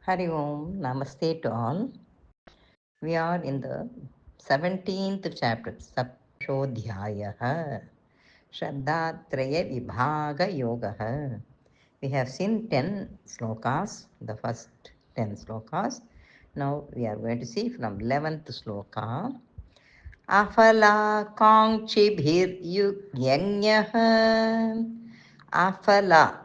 Hari Om, Namaste to all. We are in the 17th chapter, Saptashodhyayaha, Shraddhatraya Vibhaga Yogaha. We have seen 10 slokas, the first 10 slokas. Now we are going to see from 11th sloka. Afalakanchibhiryugyanyaha. Afala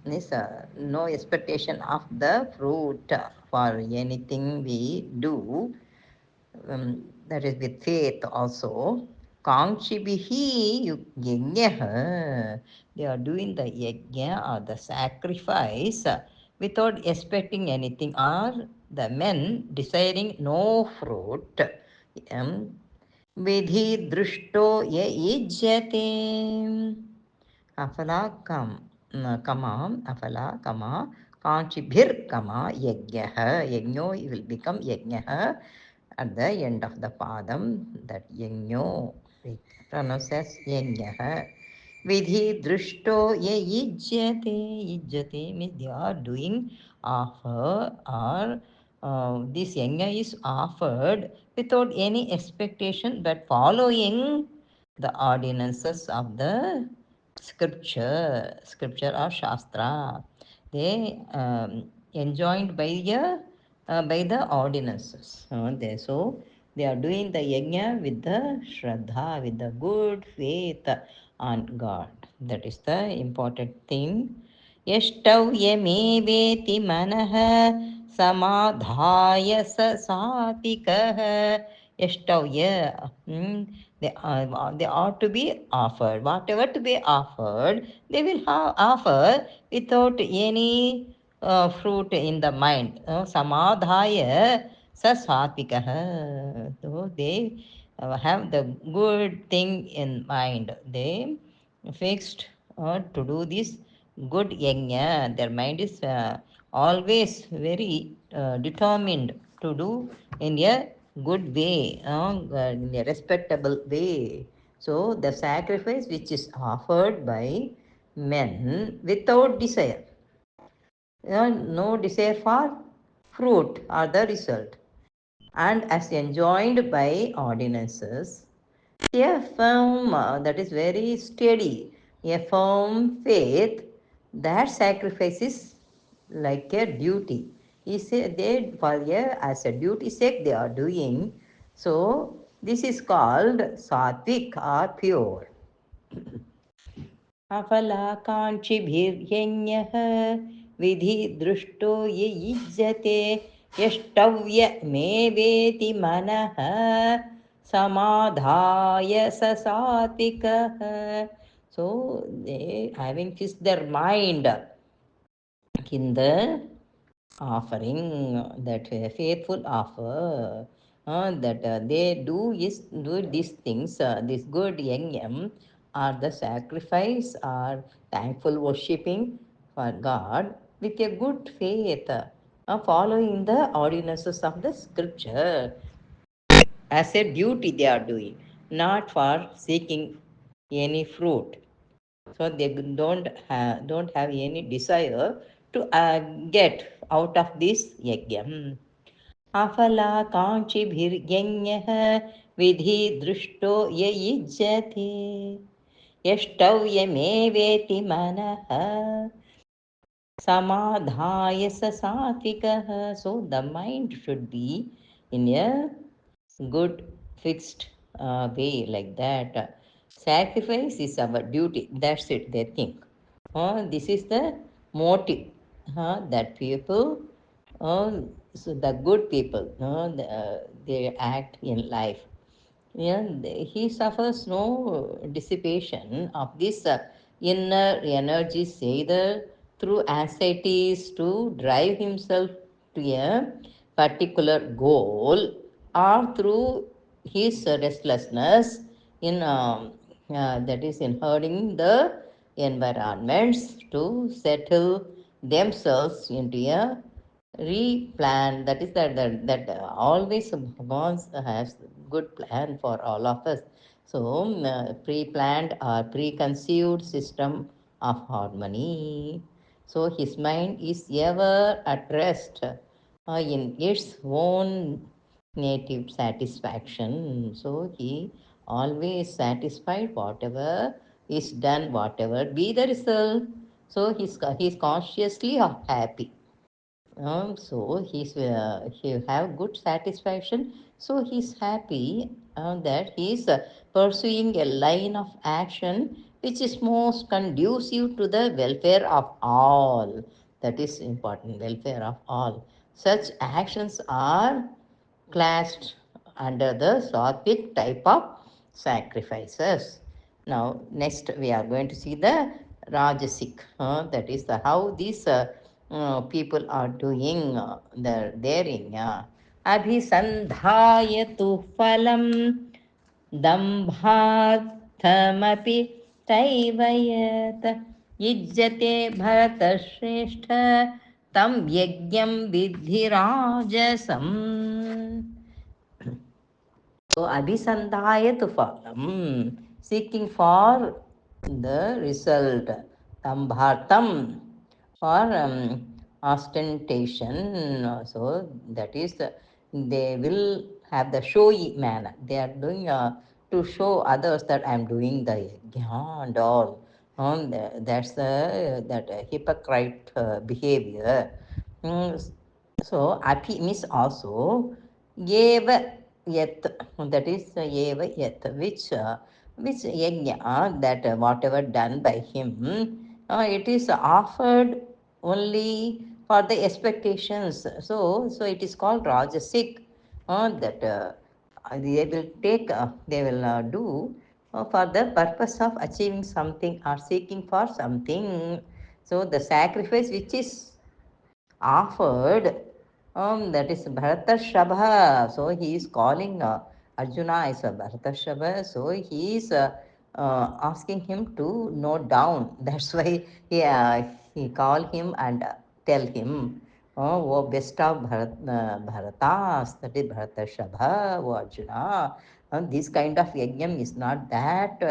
means no expectation of the fruit for anything we do. That is with faith also. Kangshibihi yajnaha. They are doing the yajna or the sacrifice without expecting anything, or the men desiring no fruit. Um, Vidhi drushto ye ijyate. Afala kama, afala kama, kanchibhir kama, yajnaha. Yajno will become yajnaha at the end of the padam. That yajno pronounced as yajnaha. Vidhi drushto ye ijjate. Ijjate means they are doing offer, or this yajna is offered without any expectation but following the ordinances of the scripture or shastra. They enjoined by the ordinances. So they are doing the yajna with the shraddha, with the good faith on God. That is the important thing. यष्टव्यमेवेति मनः समाधाय स सात्विकः यष्टव्य they ought to be offered. Whatever to be offered, they will offer without any fruit in the mind. Samadhaya sa satvikaha. So they have the good thing in mind. They fixed to do this good yajna. Their mind is always very determined to do in a good way, in a respectable way. So the sacrifice which is offered by men without desire, no desire for fruit or the result, and as enjoined by ordinances, a firm, that is very steady, a firm faith, that sacrifice is like a duty. Is they for as a duty sake they are doing. So this is called sattvic or pure. अफलाकाङ्क्षिभिर्यज्ञः विधिदृष्टो य युज्यते यष्टव्यमेवेति मनः समाधाय स सात्विकः. So they having fixed their mind in the offering, that faithful offer, that they do these things, this good yajnam, or the sacrifice or thankful worshipping for God with a good faith, following the ordinances of the scripture as a duty they are doing, not for seeking any fruit. So they don't have any desire to get out of this yajnam. Afalakanchibhiryajnah vidhi drushto ye yijjati yashtavyameveti manah samadhaya sa satvikah. So the mind should be in a good fixed way, like that. Sacrifice is our duty, that's it, they think. This is the motive, that people, uh, so the good people, they act in life. Yeah, he suffers no dissipation of this inner energies, either through anxieties to drive himself to a particular goal, or through his restlessness in that is in hurting the environments to settle themselves into a replan. That is that always Bhagwan has good plan for all of us. So pre-planned or preconceived system of harmony. So his mind is ever at rest in its own native satisfaction. So he always satisfied whatever is done, whatever be the result. So he's consciously happy. So he have good satisfaction. So he's happy that he's pursuing a line of action which is most conducive to the welfare of all. That is important. Welfare of all. Such actions are classed under the Sattvic type of sacrifices. Now, next we are going to see the Rajasic. That is the how these people are doing therein. Abhisandhaya tu phalam दम्भार्थमपि चैव यत् युज्यते भरतश्रेष्ठ तं यज्ञं विद्धि राजसम्. So abhisandhaya to phalam, seeking for the result. Tambhartam for ostentation. So that is, they will have the showy manner. They are doing to show others that I am doing the yajna and all. That's that hypocrite behavior. Mm, so api means also eva yet, that is eva yet, which yajna that whatever done by him, it is offered only for the expectations. So it is called rajasic. That they will take, they will do for the purpose of achieving something or seeking for something. So the sacrifice which is offered, that is Bharatashabha. So he is calling Arjuna as a Bharatashabha. So he is asking him to note down. That's why he call him and tell him, oh best of Bharatas, that is Bharatashabha, oh Arjuna. This kind of yajnam is not that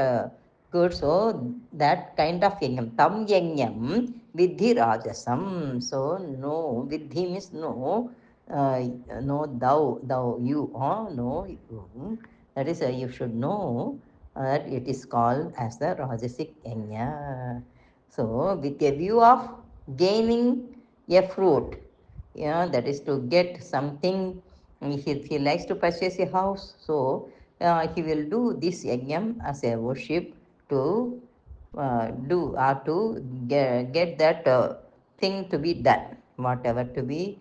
good. So that kind of yajnam, tam yajnam Vidhi Rajasam. So no, Vidhi means no, uh, no thou you, no you. That is, you should know that it is called as the Rajasic Yajna. So with a view of gaining a fruit, that is to get something. If he likes to purchase a house, so he will do this yajnam as a worship to do or to get that thing to be done, whatever to be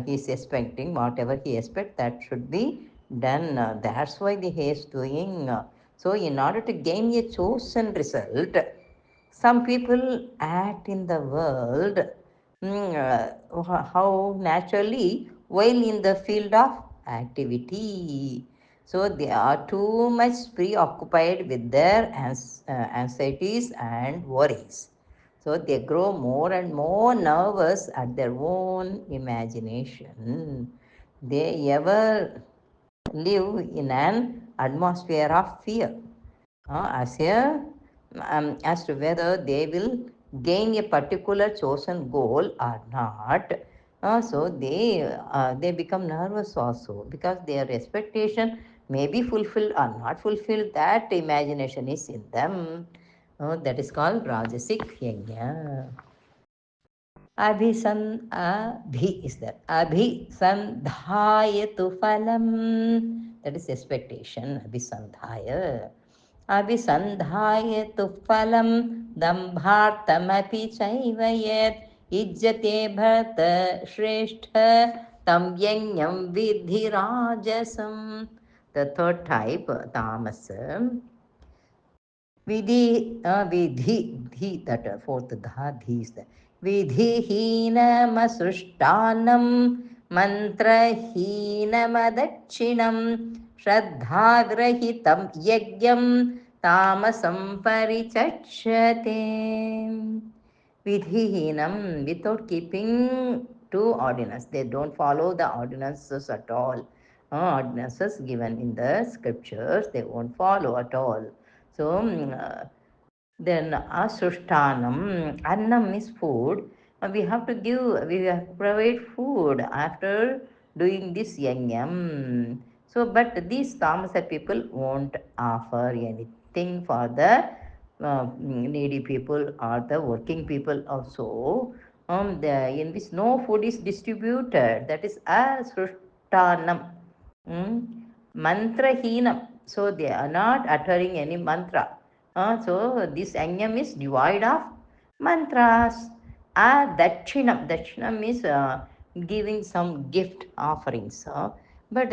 he is expecting, whatever he expects that should be done. That's why he is doing. So in order to gain a chosen result, some people act in the world how naturally while in the field of activity. So they are too much preoccupied with their anxieties and worries. So they grow more and more nervous at their own imagination. They ever live in an atmosphere of fear, as to whether they will gain a particular chosen goal or not. So they become nervous also because their expectation may be fulfilled or not fulfilled. That imagination is in them. That is called Rajasic Yajna. Abhi is that. Abhisandhaya tu phalam. That is expectation. Abhisandhaya. Abhisandhaya tu phalam. Dambhartamapi chaiva yet. Ijjate bharata shrestha. Tam yajnam vidhi rajasam. The third type, tamasam. Vidhi, dhi, that fourth dha, dhi is the vidhiहीनमसृष्टान्नं मन्त्रहीनमदक्षिणं श्रद्धाग्रहितं यज्ञं तामसं परिचक्षते. Vidhihinam, without keeping to ordinance. They don't follow the ordinances at all. Ordinances given in the scriptures, they won't follow at all. So then Asushtanam, Annam is food, we have to give, we have to provide food after doing this yajnam. So but these tamasa people won't offer anything for the needy people or the working people also. In which no food is distributed, that is asrushtanam. Mm. Mantrahinam. So they are not uttering any mantra. So this yajnam is devoid of mantras. Dakshinam. Dakshinam is giving some gift offerings. But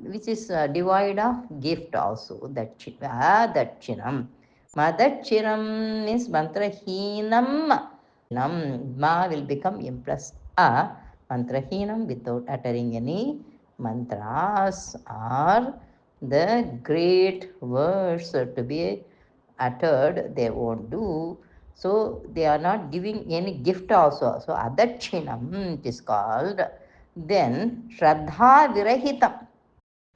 which is devoid of gift also. Dakshinam. Madakshinam means mantrahinam. Ma will become M plus A. Mantrahinam without uttering any mantras or the great words to be uttered, they won't do. So they are not giving any gift also. So adakshinam it is called. Then Shraddha Virahitam,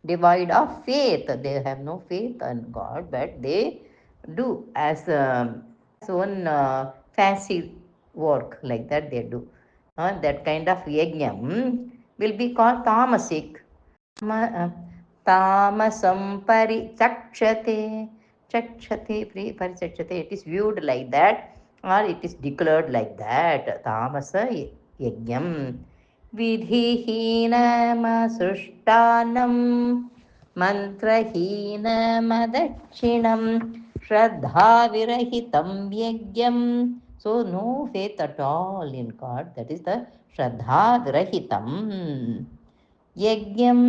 devoid of faith. They have no faith in God, but they do as one fancy work like that they do. That kind of yajnam will be called tamasic. तामसं परिचक्षते. Chakshate, parichakshate. It is viewed like that, or it is declared like that. Tamasa yajnam. Vidhihinamasushtanam. Mantrahinamadakshinam. Shraddha virahitam yajnam. So no faith at all in God. That is the Shraddha virahitam. यज्ञं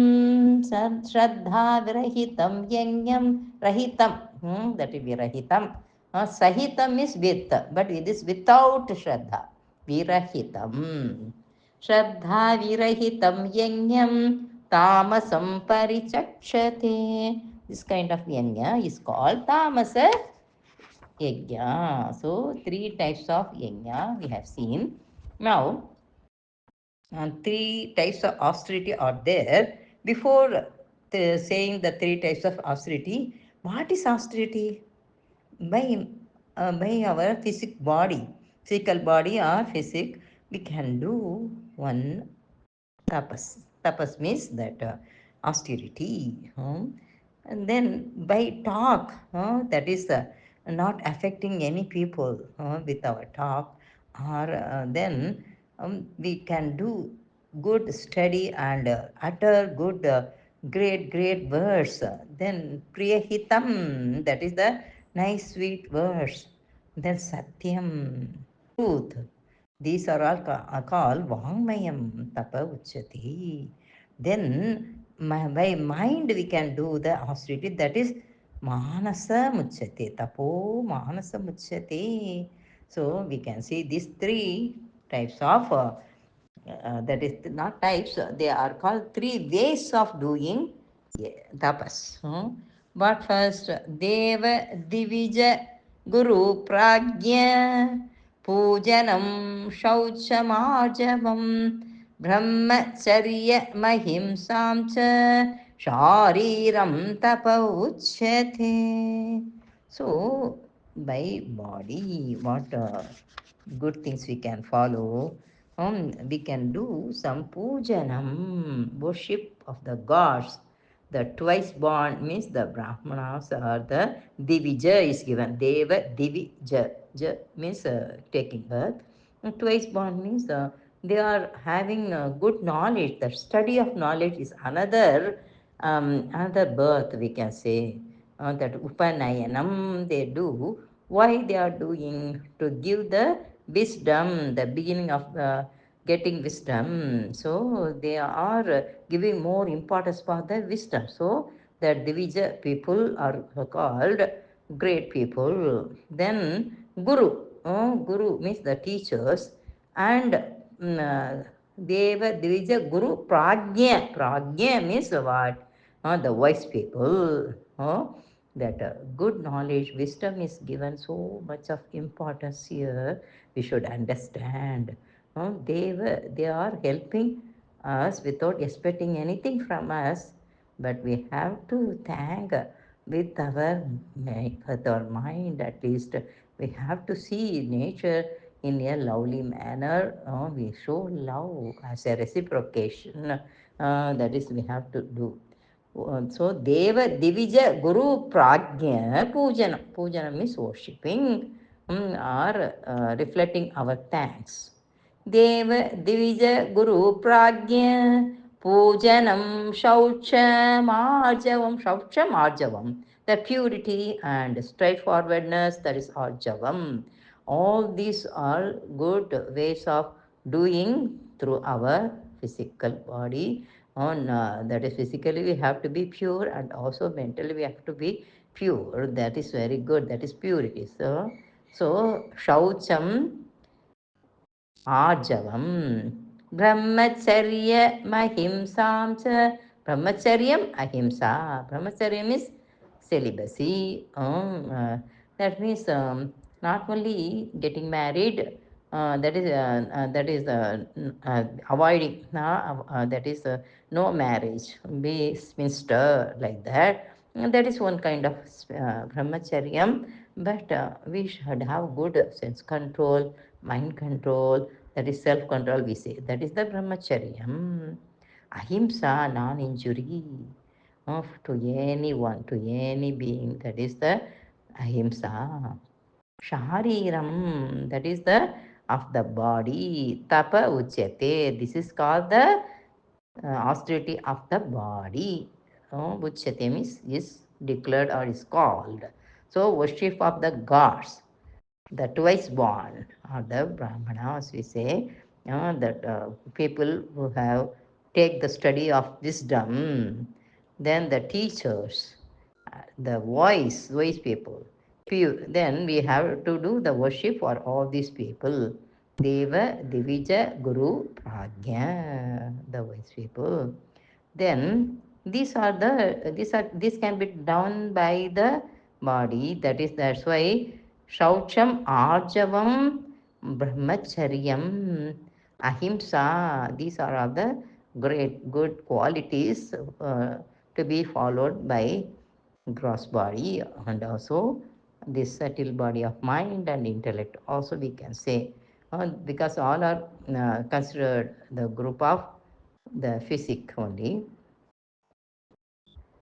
श्रद्धा विरहितं यज्ञं रहितं, that will be rahitam. Sahitam is with, but it is without shraddha. Virahitam. Shraddha virahitam yajnam tamasam parichakshate. This kind of yajna is called tamasa yajna. So three types of yajna we have seen. Now three types of austerity are there. Before saying the three types of austerity, what is austerity? By our physical body or physic, we can do one tapas. Tapas means that austerity. And then by talk, that is not affecting any people with our talk, or then we can do good study and utter good, great words. Then priyahitam, that is the nice sweet words. Then satyam, truth. These are all called Vangmayam Tapa Uchati. Then by mind we can do the austerity, that is Manasa Muchate. Tapo Manasa Muchate. So we can see these three types of that is not types, they are called three ways of doing tapas. But first, Deva Divija Guru Pragya Pujanam Shauchamajavam Brahmacharya Mahimsam cha Shariram Tapa Uchyate. So, by body, what good things we can follow? We can do some pujanam, worship of the gods. The twice born means the Brahmanas or the Divija is given. Deva Divija. Ja means taking birth. And twice born means they are having good knowledge. The study of knowledge is another birth, we can say. That Upanayanam they do. Why they are doing? To give the wisdom, the beginning of getting wisdom. So they are giving more importance for the wisdom. So the Divija people are called great people. Then Guru. Guru means the teachers. And Deva Divija Guru Pragya. Pragya means what? The wise people. That good knowledge, wisdom is given so much of importance here. We should understand. They are helping us without expecting anything from us, but we have to thank with our mind at least. We have to see nature in a lovely manner. We show love as a reciprocation. That is, we have to do. So, Deva Divija Guru Prajna Pujanam. Pujanam means worshipping or reflecting our thanks. देव द्विज गुरु प्राज्ञ पूजनम शौचमार्जवम the purity and straightforwardness, that is arjavam. All these are good ways of doing through our physical body. On that is, physically we have to be pure, and also mentally we have to be pure. That is very good, that is purity. So shaucham Arjavam. Brahmacharya Mahimsam cha. Brahmacharyam Ahimsa. Brahmacharyam is celibacy. That means not only getting married, avoiding, that is no marriage, be spinster like that. That is one kind of brahmacharyam, but we should have good sense control, mind control, that is self control, we say. That is the brahmacharyam. Ahimsa, non injury to anyone, to any being. That is the ahimsa. Shariram, that is the of the body. Tapa uchyate. This is called the austerity of the body. Uchyate means is declared or is called. So worship of the gods, the twice born, or the brahmanas, we say, that people who have take the study of wisdom, then the teachers, the wise people, then we have to do the worship for all these people. Deva, Divija, Guru, Prajna, the wise people. Then these can be done by the body. That's why Shaucham, Arjavam, Brahmacharyam, Ahimsa, these are all the great good qualities to be followed by gross body, and also this subtle body of mind and intellect also, we can say, because all are considered the group of the physic only.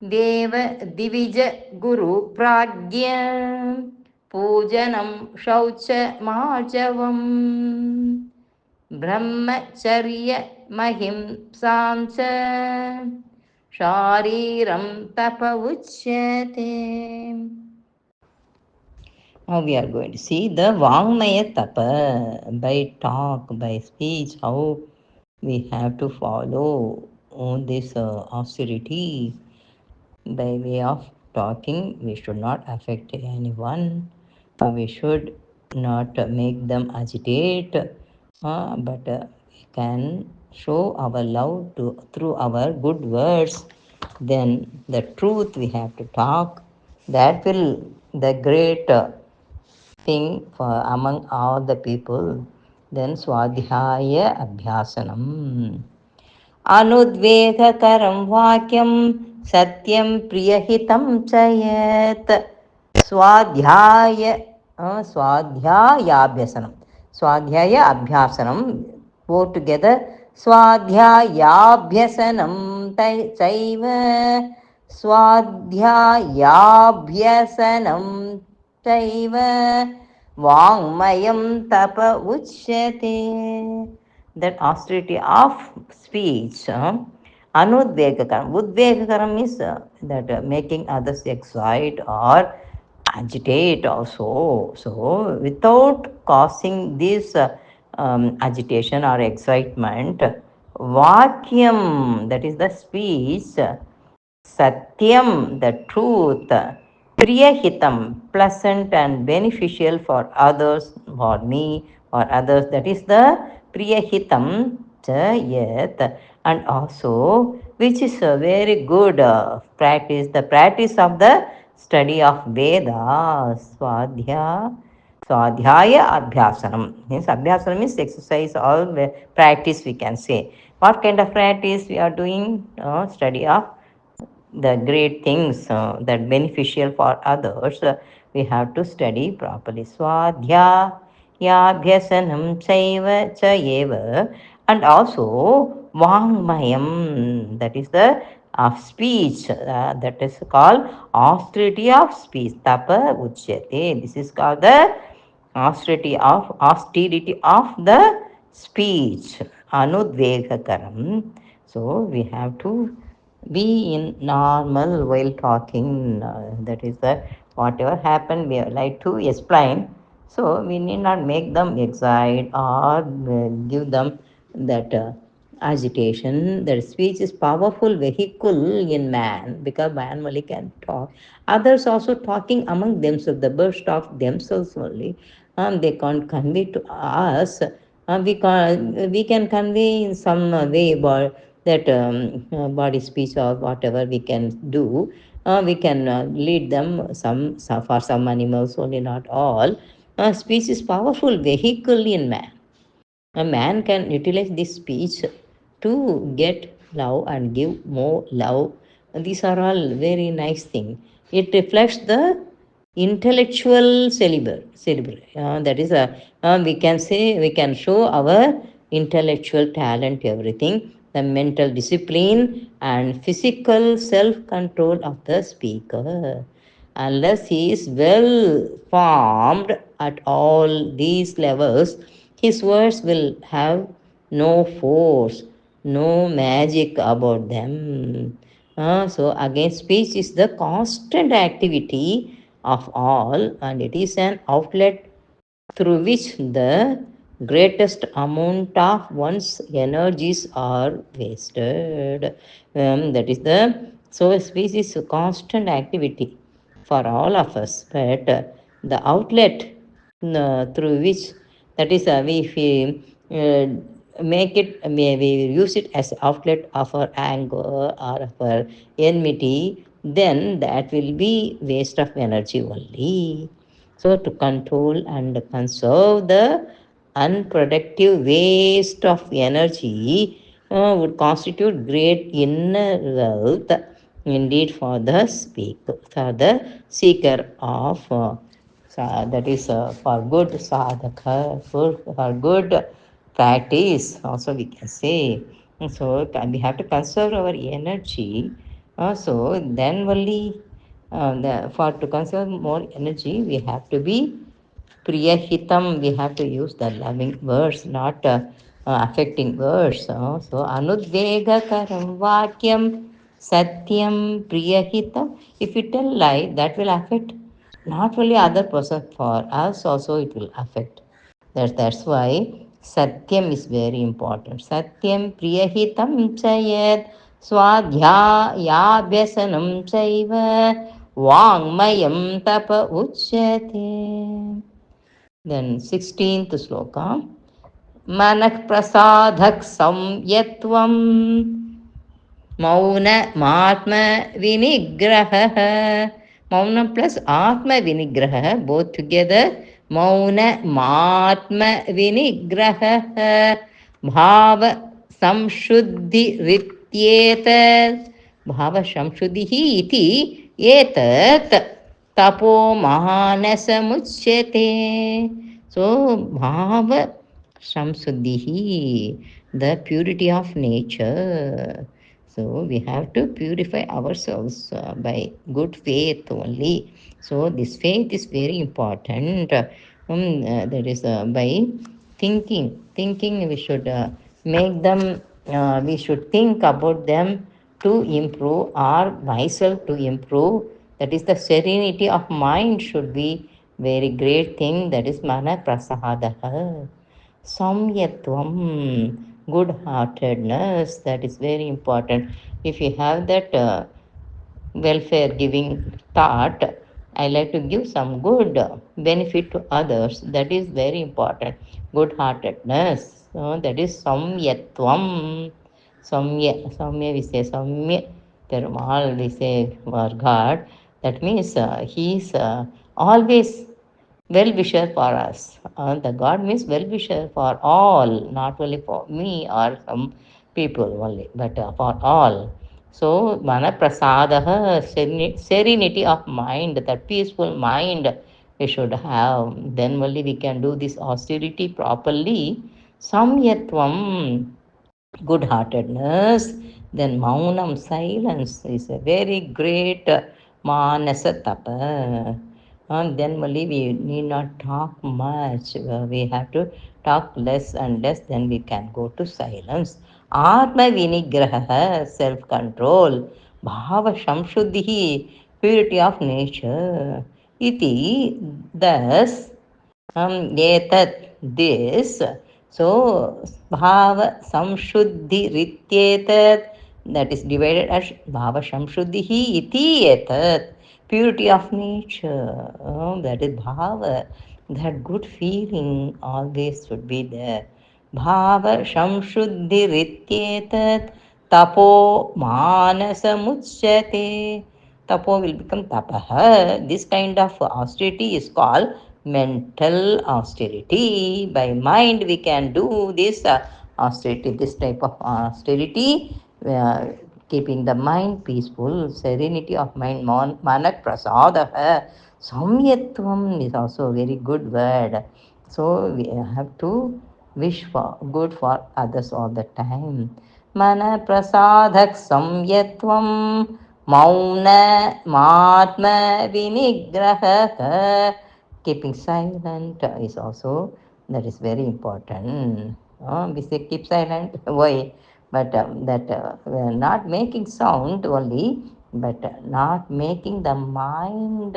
देव दिविज गुरु प्राज्ञ पूजनं शौचमार्जवम् ब्रह्मचर्य महिंसां च शारीरं तप उच्यते. Now we are going to see the Vangmaya Tapa, by talk, by speech, how we have to follow on this austerity. By way of talking, we should not affect anyone. We should not make them agitate, but we can show our love through our good words. Then the truth we have to talk. That will the great thing for among all the people. Then Swadhyaya Abhyasanam. अनुद्वेगकरं वाक्यं सत्यं प्रियहितं च यत् स्वाध्याय स्वाध्यायाभ्यसनं स्वाध्याय अभ्यासनं both together स्वाध्यायाभ्यसनं चैव स्वाध्यायाभ्यसनं चैव वाङ्मयं तप उच्यते. That austerity of speech. Anudvegakaram. Udvegakaram is that making others excite or agitate also. So, without causing this agitation or excitement, Vakyam, that is the speech, Satyam, the truth, Priyahitam, pleasant and beneficial for others, for me, for others, that is the Priyahitam Chayat, and also which is a very good practice, the practice of the study of Vedas, Swadhyaya Abhyasanam. Means Abhyasanam means exercise, all practice we can say. What kind of practice we are doing? Study of the great things that beneficial for others, we have to study properly. Swadhyaya Yabhyasanam chaiva cha eva, and also Vangmayam, that is the of speech, that is called austerity of speech. Tapa uchyate. This is called the austerity of the speech. Anudvegakaram. So we have to be in normal while talking. That is the whatever happened we like to explain, so we need not make them excite or give them that agitation. That speech is powerful vehicle in man, because man only can talk. Others also talking among themselves. The birds talk themselves only. They can't convey to us. We can convey in some way about that body speech or whatever we can do. We can lead them some for some animals only, not all. Speech is powerful vehicle in man. A man can utilize this speech to get love and give more love. These are all very nice things. It reflects the intellectual caliber. That is we can say, we can show our intellectual talent, everything, the mental discipline and physical self-control of the speaker. Unless he is well formed at all these levels, his words will have no force, no magic about them. So, again, speech is the constant activity of all, and it is an outlet through which the greatest amount of one's energies are wasted. That is the so speech is a constant activity for all of us, but the outlet through which, that is if we make it, we use it as outlet of our anger or of our enmity, then that will be waste of energy only. So, to control and conserve the unproductive waste of energy would constitute great inner wealth indeed for the speaker, for the seeker of that is for good sadhaka, for good practice, also we can say. So, we have to conserve our energy. So, then only for to conserve more energy, we have to be priyahitam. We have to use the loving words, not affecting words. So, anudvegakaram vakyam satyam priyahitam. If you tell lie, that will affect not only other person, for us also it will affect. That's why satyam is very important. Satyam priyahitam chayet swadhyayabhyasanam chaiva vangmayam tapa uchyate. Then 16th sloka. Manak prasadhak samyatvam मौनमात्मविनिग्रहः. Mauna plus Atma Vinigraha, both together. Mauna Matma Vinigraha. Bhava Samshuddhi Rityeta. Bhava Samshuddhi iti etat tapo mahanasamuchyate. So, Bhava Samsuddhihi, the purity of nature. So we have to purify ourselves by good faith only. So this faith is very important. That is by thinking we should make them. We should think about them to improve, or myself to improve. That is the serenity of mind should be very great thing. That is mana prasadaha. Samyatvam, good heartedness, that is very important. If you have that welfare giving thought, I like to give some good benefit to others, that is very important. Good heartedness, that is samyatvam. Samya we say samya Perumal, we say our God. That means he is always well wisher for us. The God means well wisher for all, not only for me or some people only, but for all. So, mana prasadaha, serenity of mind, that peaceful mind we should have. Then only we can do this austerity properly. Samyatvam, good heartedness. Then maunam, silence, is a very great manasa tapa. And then only we need not talk much. We have to talk less and less, then we can go to silence. Atma vinigraha, self control. Bhava shamshuddhi, purity of nature. Iti, thus, एतत् this, so bhava samshuddhi rityetad, that is divided as bhava samshuddhi iti etat, purity of nature. That is bhava, that good feeling always should be there. Bhava samshuddhi rityetad tapo manasamuchyate. Tapo will become tapaha. This kind of austerity is called mental austerity. By mind, we can do this austerity, this type of austerity, keeping the mind peaceful, serenity of mind, manak prasadaha. Samyatvam is also a very good word. So we have to wish for good for others all the time. Mana prasadak samyatvam mauna matma vinigraha. Keeping silent is also, that is very important. We say keep silent. Why? But that we are not making sound only, but not making the mind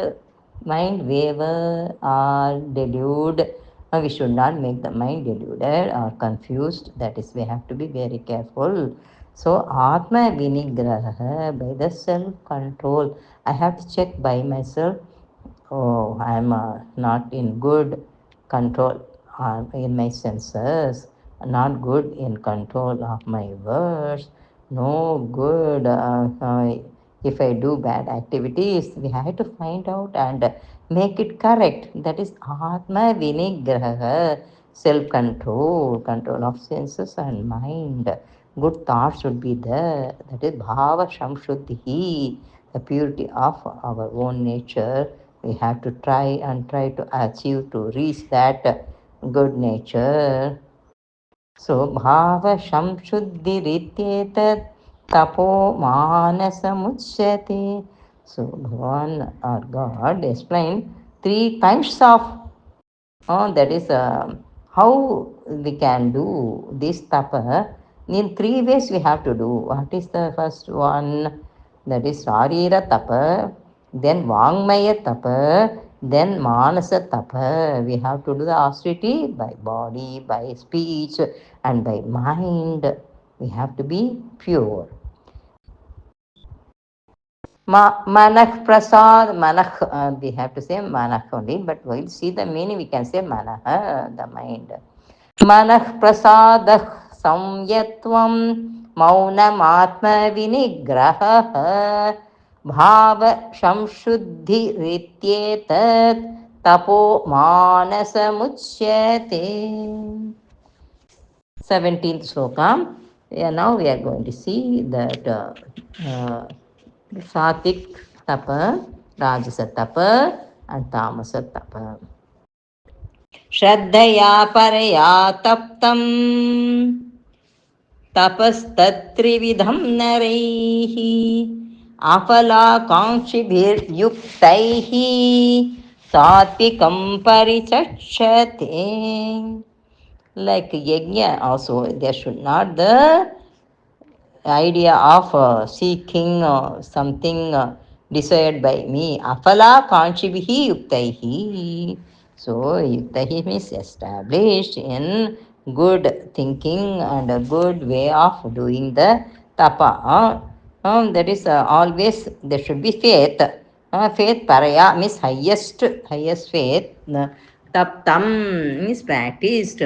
waver or delude. We should not make the mind deluded or confused. That is, we have to be very careful. So, Atma Vinigraha, by the self control, I have to check by myself. Oh, I'm not in good control in my senses, not good in control of my words, no good. If I do bad activities, we have to find out and make it correct. That is Atma Vinigraha, self control, control of senses and mind. Good thoughts should be there. That is Bhava Shamshuddhi, the purity of our own nature. We have to try to achieve to reach that good nature. So bhava samshuddhirityetad tapo manasamuchyate. So Bhagavan or God explained three kinds of, that is how we can do this tapa. In three ways we have to do. What is the first one? That is Sarira tapa, then Vangmaya tapa, then Manasa tapa. We have to do the austerity by body, by speech, and by mind. We have to be pure. Manah prasad, manah, we have to say manah only, but we'll see the meaning, we can say manah, the mind. Manah prasadah samyatvam maunamatma vinigraha bhava samshuddhi rityetat tapo manasamuchyate. 17th Sloka. Yeah, now we are going to see that uh, Satik Tapa, Rajasa Tapa, and Tamasa Tapa. Shraddhaya Paraya Taptam तपस्तत्त्रिविधं नरैः अफलाकाङ्क्षिभिर्युक्तैः सात्विकं परिचक्षते. Like yajna also, there should not the idea of seeking something desired by me. Afala kanchibihi yuktaihi. So yuktahi means established in good thinking and a good way of doing the tapa. That is always there should be faith. Faith paraya means highest faith. Taptam means practiced.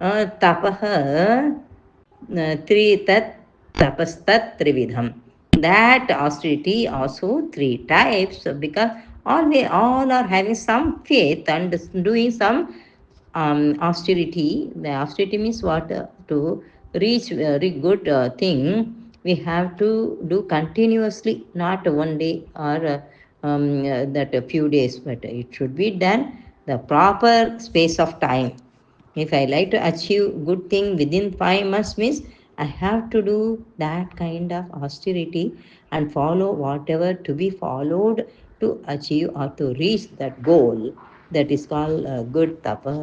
Tapaha Tritat tapastat trividham. That austerity also three types, because all are having some faith and doing some austerity. The austerity means what? To reach very good thing, we have to do continuously, not one day or that a few days, but it should be done the proper space of time. If I like to achieve good thing within 5 months, means I have to do that kind of austerity and follow whatever to be followed to achieve or to reach that goal. That is called good tapa.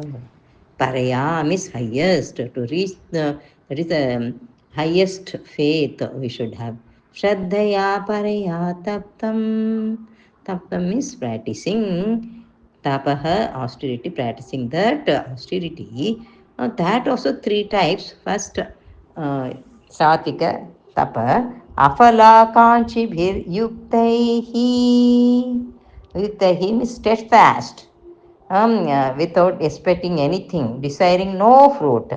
Parayam is highest. To reach the, that is the highest faith we should have. Shraddhaya paraya taptam. Taptam is practicing. Tapaha, austerity, practicing that austerity. That also three types. First, satvika tapa. Afala kanchi bhir yuktaihi. Yuktaihi means steadfast, without expecting anything, desiring no fruit.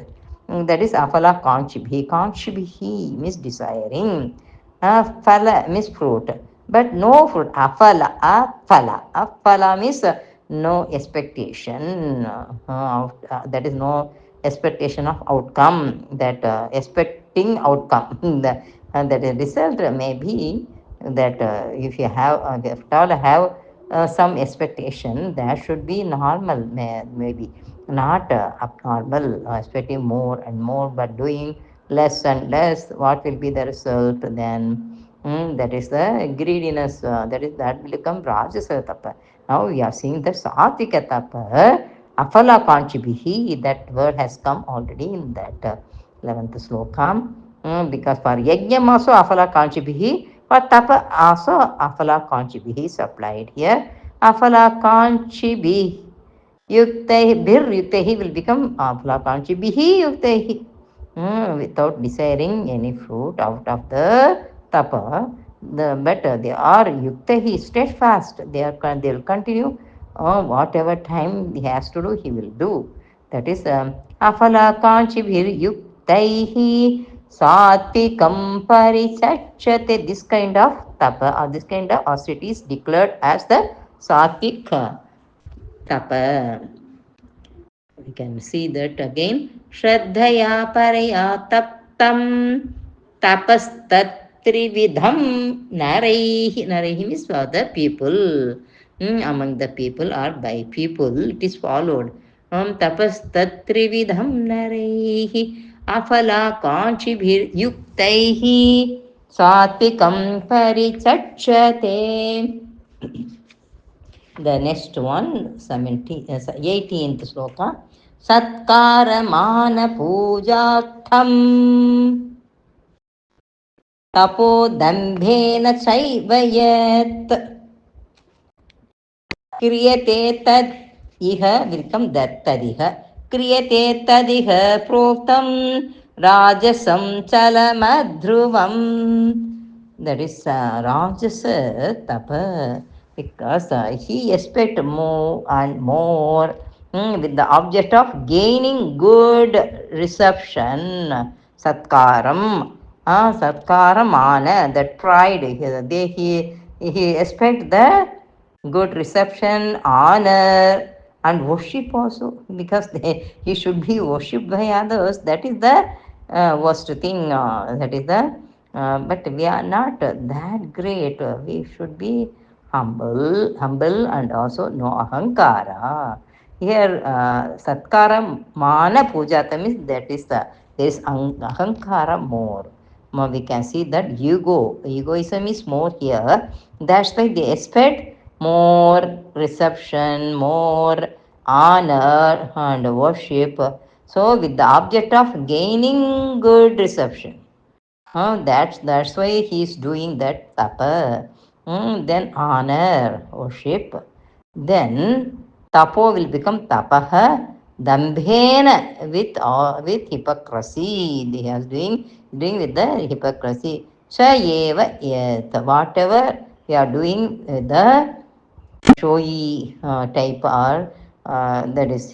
That is afala kanchibhi. Kanchibhi means desiring. Phala means fruit, but no fruit. Afala, afala. Afala means no expectation. That is no expectation of outcome. That expecting outcome. That result may be that if you have, if all have some expectation, that should be normal, maybe not abnormal, expecting more and more but doing less and less. What will be the result then? That is the greediness, that will become rajasa tapa. Now we are seeing the satvika tapa, afala kanchibihi. That word has come already in that 11th sloka. Because for yajnam also afala kanchibihi, for tapa also afala kanchibihi is applied here. Afala kanchibihi yuktai bir yuktai will become afala kanchibihi yuktai. Without desiring any fruit out of the tapa, the better they are yuktai steadfast. They will continue whatever time he has to do, he will do. That is afala kanchibhir yuktaihi satvikam parisachate. This kind of tapa or this kind of austerity is declared as the satvik tapa. We can see that again. Shraddhaya paraya taptam tapastatrividham naraihi. Naraihi means for the people. Among the people or by people, it is followed. Tapastatrividham naraihi afala kanchibhir yuktaihi satvikam parichachate. The next one, 18th sloka. Satkaramana pujatham tapodambhena chaiva yat क्रियते तद् इह विल्कम दत्तदिह क्रियते तदिह प्रोक्तं राजसं चलमध्रुवम्. That is Rajasa tapa, because he expect more and more, with the object of gaining good reception. Satkaram, satkaram ana, that pride. He expect the good reception, honor, and worship also, because he should be worshipped by others. That is the worst thing. That is the but we are not that great. We should be humble, and also no ahankara. Here, satkara mana pujata means that is there is ahankara more. We can see that egoism is more here. That's why they expect more reception, more honor and worship. So, with the object of gaining good reception. That's why he's doing that tapa. Then honor, worship. Then tapo will become tapaha. Dambhena with hypocrisy. He is doing with the hypocrisy. Sa eva yet. Whatever we are doing with the showy type, or that is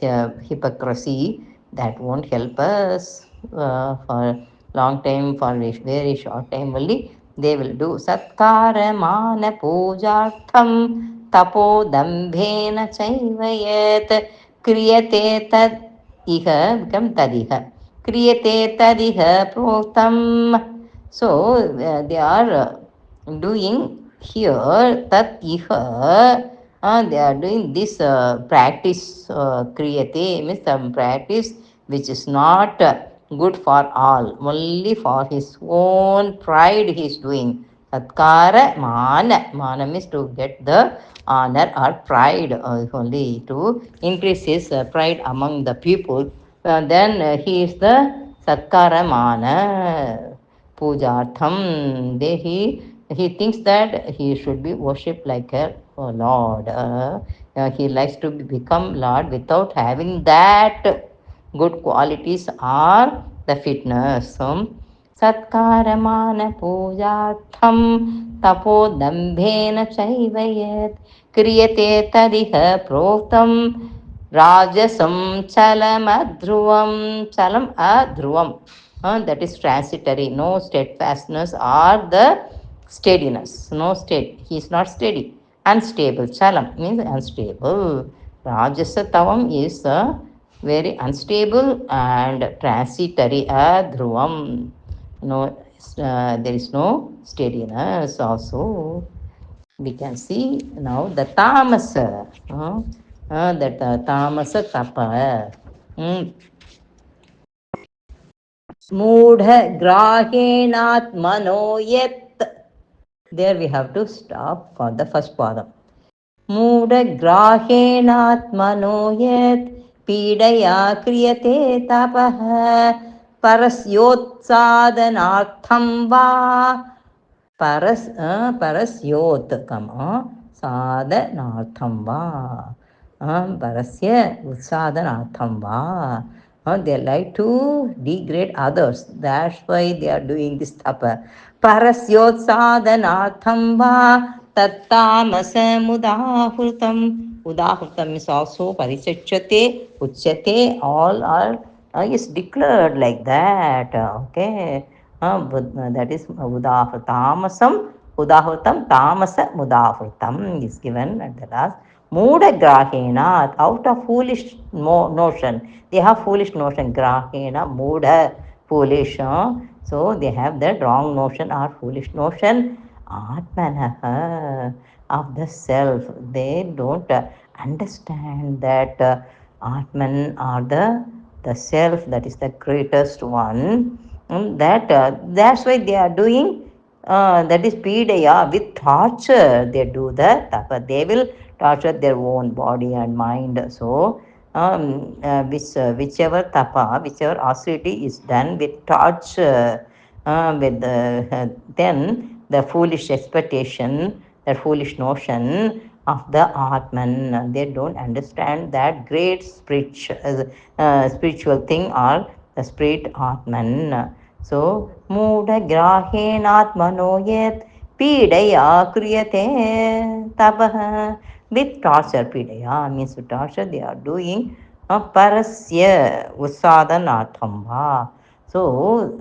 hypocrisy, that won't help us for long time. For a very short time only they will do. Satkara mana pujartham tapo dambhena chaivayat kriyate tad iha become tadiha kriyate tadiha protam. So they are doing here tat iha, they are doing this practice kriyate, means some practice which is not good for all, only for his own pride he is doing. Satkara mana means to get the honor or pride, only to increase his pride among the people. Then he is the satkara mana pujartham. He thinks that he should be worshipped like a lord. He likes to become lord without having that good qualities or the fitness. Satkaramana pujatham tapodambhena chaivayat kriyate tadiha proktam rajasam chalam adhruvam. Chalam adhruvam, that is transitory, no steadfastness or the steadiness, no state, he is not steady, unstable. Chalam means unstable. Rajasa tavam is very unstable and transitory. Dhruvam, no, there is no steadiness also. We can see now the tamasa, that tamasa tapa. Mm, मूढग्राहेणात्मनो यत्. There we have to stop for the first padam. मूढग्राहेणात्मनो यत् पीडया क्रियते तपः परस्योत्सादनार्थं वा परस्योत् साधनार्थं वा परस्य उत्साधनार्थं वा. They like to degrade others. That's why they are doing this tapa. Parasyotsadanatham va tattamasa mudahrutam. Udahrutam is also parisachate, uchyate. All are is declared like that. Okay. That is udahrutam. Udahrutam tamasa mudahrutam is given at the last. Muda grahena, out of foolish notion. They have foolish notion. Grahena, muda, foolish. So they have that wrong notion or foolish notion. Atmanaha, of the self. They don't understand that Atman or the self, that is the greatest one. That's why they are doing that is pidaya, with torture they do the tapa. They will torture their own body and mind. So whichever tapa, whichever austerity is done with torture, with then the foolish expectation, that foolish notion of the Atman, they don't understand that great spiritual thing or the spirit Atman. So, Muda Grahenatmano yet Pidaya Kriyate Tabaha. With torture, Pidaya means with torture, they are doing Parasya Usadanathamba. So,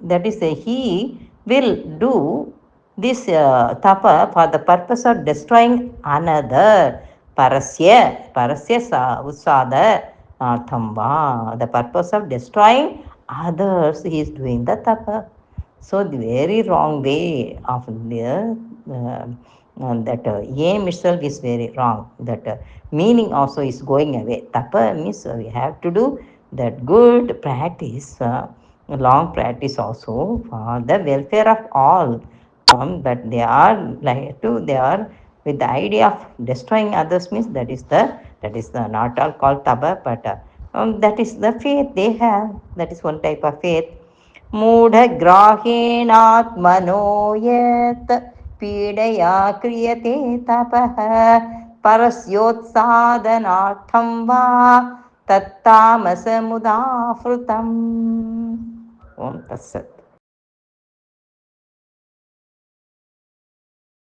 that is, he will do this tapa for the purpose of destroying another. Parasya Usada Thamba. The purpose of destroying others, he is doing the tapa. So the very wrong way of the that aim itself is very wrong. That meaning also is going away. Tapa means we have to do that good practice, long practice also for the welfare of all. But they are like to they are with the idea of destroying others, means that is the not all called taba, but that is the faith they have. That is one type of faith. मूढग्राहेणात्मनो यत् पीडया क्रियते तपः परस्योत्सादनार्थं वा तत्तामसमुदाहृतम्. ओम तत्सत्.